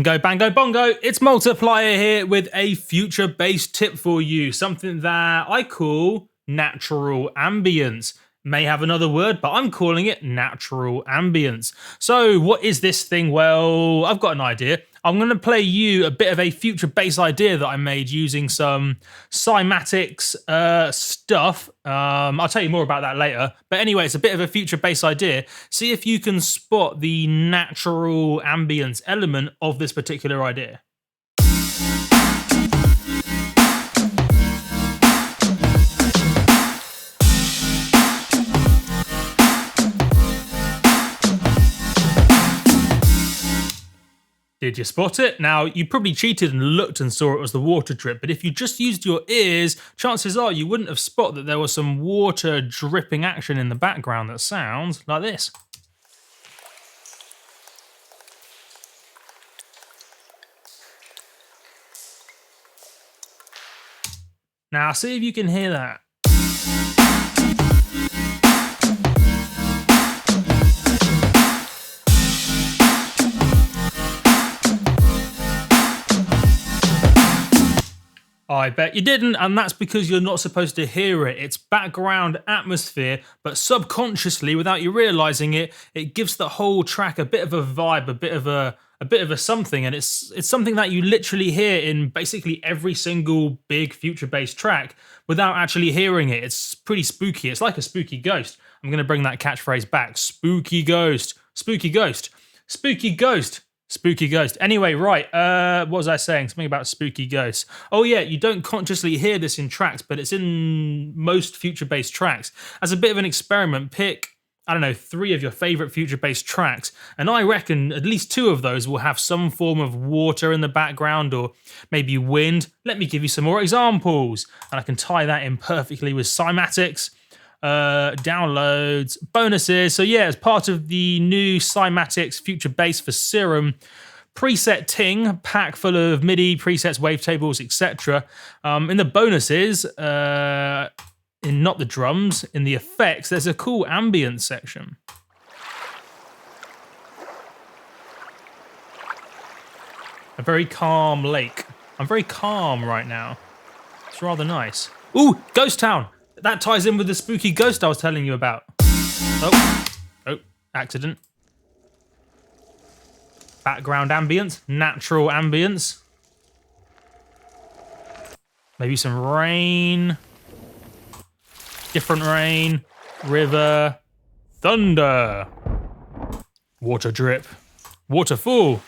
Bingo, bango, bongo, it's Multiplier here with a future bass tip for you. Something that I call natural ambience. May have another word, but I'm calling it natural ambience. So what is this thing? Well, I've got an idea. I'm going to play you a bit of a future bass idea that I made using some cymatics stuff. I'll tell you more about that later. But anyway, it's a bit of a future bass idea. See if you can spot the natural ambience element of this particular idea. Did you spot it? Now, you probably cheated and looked and saw it was the water drip, but if you just used your ears, chances are you wouldn't have spotted that there was some water dripping action in the background that sounds like this. Now, see if you can hear that. I bet you didn't, and that's because you're not supposed to hear it. It's background atmosphere, but subconsciously, without you realizing it, it gives the whole track a bit of a vibe, a bit of a something, and it's something that you literally hear in basically every single big future bass track without actually hearing it. It's pretty spooky. It's like a spooky ghost. I'm going to bring that catchphrase back. Spooky ghost, spooky ghost, spooky ghost. Spooky ghost. Anyway, right, what was I saying? Something about spooky ghosts. Oh yeah, you don't consciously hear this in tracks, but it's in most future bass tracks. As a bit of an experiment, pick, I don't know, 3 of your favorite future bass tracks, and I reckon at least 2 of those will have some form of water in the background or maybe wind. Let me give you some more examples, and I can tie that in perfectly with cymatics. Downloads, bonuses. So yeah, as part of the new cymatics future bass for Serum preset ting pack full of MIDI presets, wavetables, etc. In the bonuses, in not the drums, in the effects, there's a cool ambient section. A very calm lake. I'm very calm right now. It's rather nice. Ooh, Ghost Town. That ties in with the spooky ghost I was telling you about. Oh, accident. Background ambience, natural ambience. Maybe some rain. Different rain. River. Thunder. Water drip. Waterfall.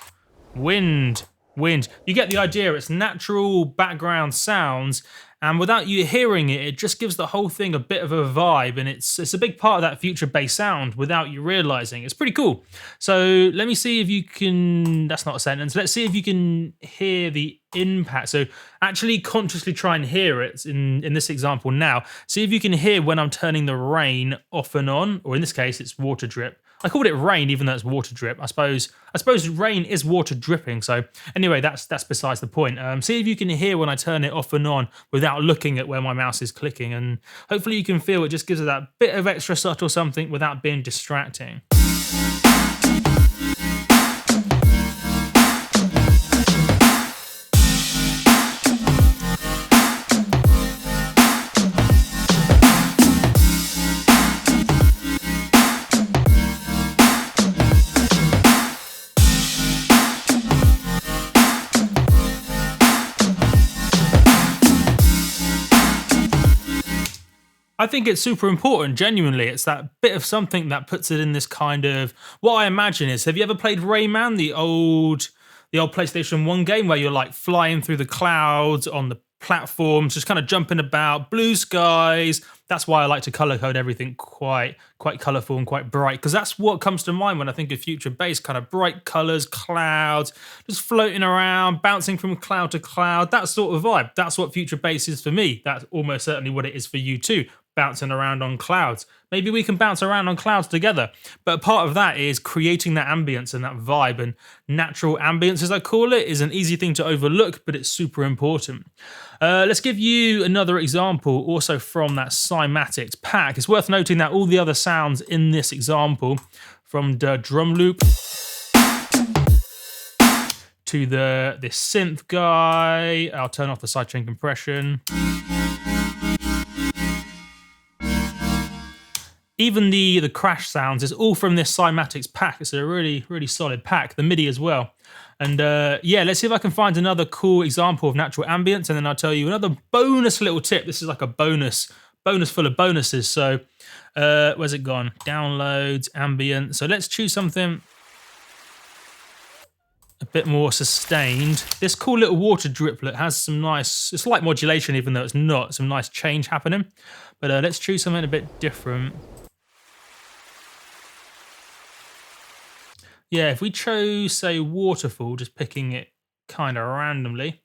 Wind. Wind. You get the idea. It's natural background sounds. And without you hearing it, it just gives the whole thing a bit of a vibe, and it's a big part of that future bass sound without you realizing. It's pretty cool. So let me see if you can, that's not a sentence, let's see if you can hear the impact. So actually consciously try and hear it in this example now. See if you can hear when I'm turning the rain off and on, or in this case, it's water drip. I called it rain, even though it's water drip. I suppose rain is water dripping. So anyway, that's besides the point. See if you can hear when I turn it off and on without looking at where my mouse is clicking, and hopefully you can feel it just gives it that bit of extra subtle something without being distracting. I think it's super important, genuinely. It's that bit of something that puts it in this kind of, what I imagine is, have you ever played Rayman, the old PlayStation 1 game where you're like flying through the clouds on the platforms, just kind of jumping about, blue skies. That's why I like to color code everything quite colorful and quite bright, because that's what comes to mind when I think of future bass, kind of bright colors, clouds, just floating around, bouncing from cloud to cloud, that sort of vibe. That's what future bass is for me. That's almost certainly what it is for you too. Bouncing around on clouds. Maybe we can bounce around on clouds together. But part of that is creating that ambience and that vibe, and natural ambience, as I call it, is an easy thing to overlook, but it's super important. Let's give you another example also from that cymatics pack. It's worth noting that all the other sounds in this example, from the drum loop to this synth guy. I'll turn off the sidechain compression. Even the crash sounds is all from this Cymatics pack. It's a really, really solid pack. The MIDI as well. And yeah, let's see if I can find another cool example of natural ambience, and then I'll tell you another bonus little tip. This is like a bonus full of bonuses. So where's it gone? Downloads, ambient. So let's choose something a bit more sustained. This cool little water driplet has some nice, it's like modulation even though it's not, some nice change happening. But let's choose something a bit different. Yeah, if we chose, say, waterfall, just picking it kind of randomly,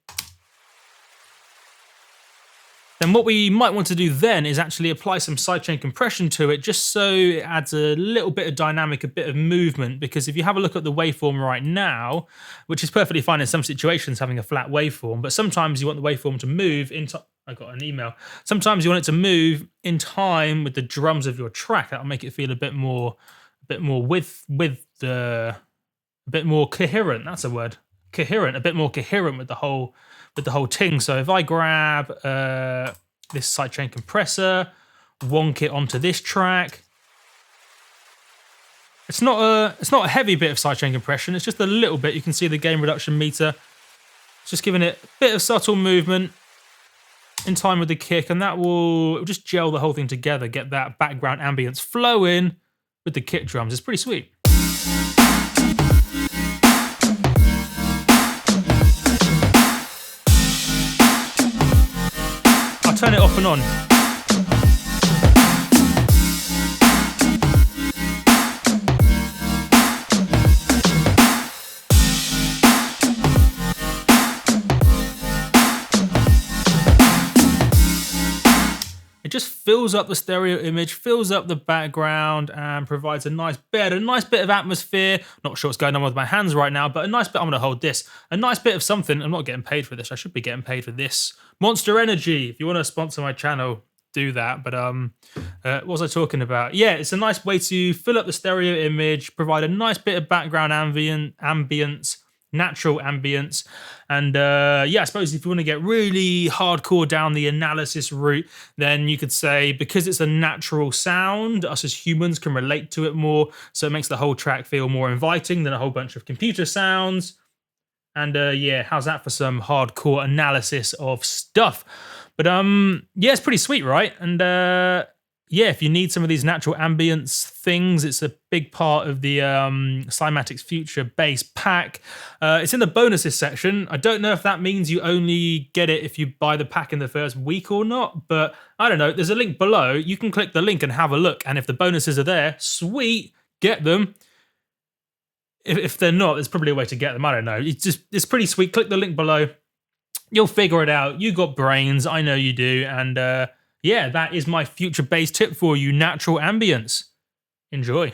then what we might want to do then is actually apply some sidechain compression to it, just so it adds a little bit of dynamic, a bit of movement. Because if you have a look at the waveform right now, which is perfectly fine in some situations having a flat waveform, but sometimes you want the waveform to move into, I got an email. Sometimes you want it to move in time with the drums of your track. That'll make it feel a bit more with the, a bit more coherent. That's a word. Coherent, a bit more coherent with the whole thing. So if I grab this sidechain compressor, wonk it onto this track. It's not a heavy bit of sidechain compression. It's just a little bit. You can see the gain reduction meter. It's just giving it a bit of subtle movement in time with the kick, and that will just gel the whole thing together, get that background ambience flowing with the kick drums. It's pretty sweet. I'll turn it off and on. It just fills up the stereo image, fills up the background, and provides a nice bit of atmosphere. Not sure what's going on with my hands right now, but a nice bit. I'm gonna hold this. A nice bit of something. I'm not getting paid for this. I should be getting paid for this. Monster Energy. If you want to sponsor my channel, do that. But what was I talking about? Yeah, it's a nice way to fill up the stereo image, provide a nice bit of background ambience, natural ambience. And yeah, I suppose if you want to get really hardcore down the analysis route, then you could say, because it's a natural sound, us as humans can relate to it more, so it makes the whole track feel more inviting than a whole bunch of computer sounds. And yeah, how's that for some hardcore analysis of stuff? But yeah, it's pretty sweet, right? And yeah, if you need some of these natural ambience things, it's a big part of the Cymatics Future bass pack. It's in the bonuses section. I don't know if that means you only get it if you buy the pack in the first week or not, but I don't know. There's a link below. You can click the link and have a look. And if the bonuses are there, sweet, get them. If they're not, there's probably a way to get them. I don't know. It's pretty sweet. Click the link below. You'll figure it out. You got brains. I know you do. And yeah, that is my future bass tip for you, natural ambience. Enjoy.